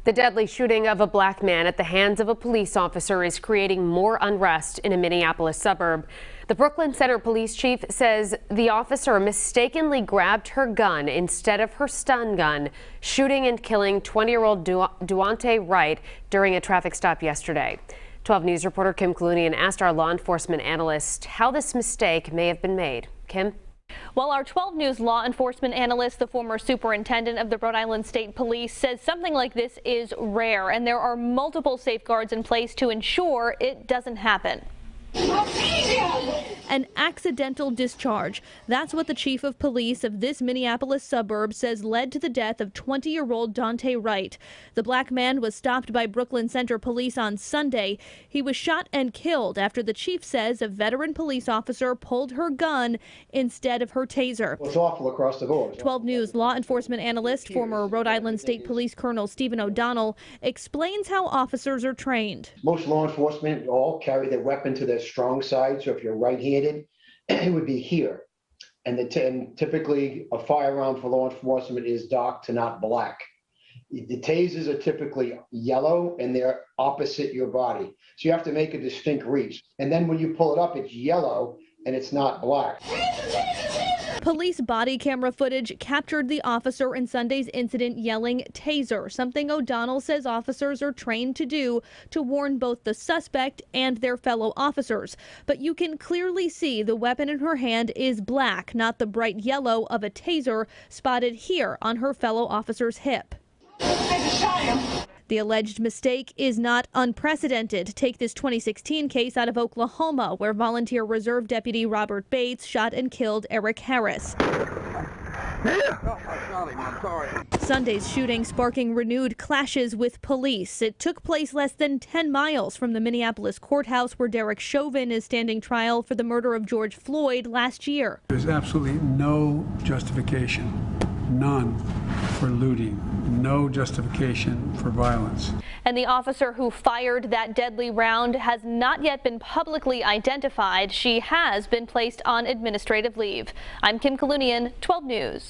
The deadly shooting of a black man at the hands of a police officer is creating more unrest in a Minneapolis suburb. The Brooklyn Center police chief says the officer mistakenly grabbed her gun instead of her stun gun, shooting and killing 20-year-old Duante Wright during a traffic stop yesterday. 12 News reporter Kim KALUNIAN asked our law enforcement analyst how this mistake may have been made. Kim? Well, our 12 News law enforcement analyst, the former superintendent of the Rhode Island State Police, says something like this is rare, and there are multiple safeguards in place to ensure it doesn't happen. An accidental discharge. That's what the chief of police of this Minneapolis suburb says led to the death of 20-year-old Duante Wright. The black man was stopped by Brooklyn Center police on Sunday. He was shot and killed after the chief says a veteran police officer pulled her gun instead of her taser. It's awful across the board. 12 News law enforcement analyst, former Rhode Island State Police Colonel Stephen O'Donnell, explains how officers are trained. Most law enforcement all carry their weapon to their strong side, so if you're right-handed, it would be here. And typically a firearm for law enforcement is dark to not black. The tasers are typically yellow and they're opposite your body. So you have to make a distinct reach. And then when you pull it up, it's yellow and it's not black. Police body camera footage captured the officer in Sunday's incident yelling "Taser," something O'Donnell says officers are trained to do to warn both the suspect and their fellow officers. But you can clearly see the weapon in her hand is black, not the bright yellow of a taser spotted here on her fellow officer's hip. The alleged mistake is not unprecedented. Take this 2016 case out of Oklahoma, where volunteer reserve deputy Robert Bates shot and killed Eric Harris. Sunday's shooting sparking renewed clashes with police. It took place less than 10 miles from the Minneapolis courthouse where Derek Chauvin is standing trial for the murder of George Floyd last year. There's absolutely no justification, none, for looting. No justification for violence. And the officer who fired that deadly round has not yet been publicly identified. She has been placed on administrative leave. I'm Kim KALUNIAN, 12 News.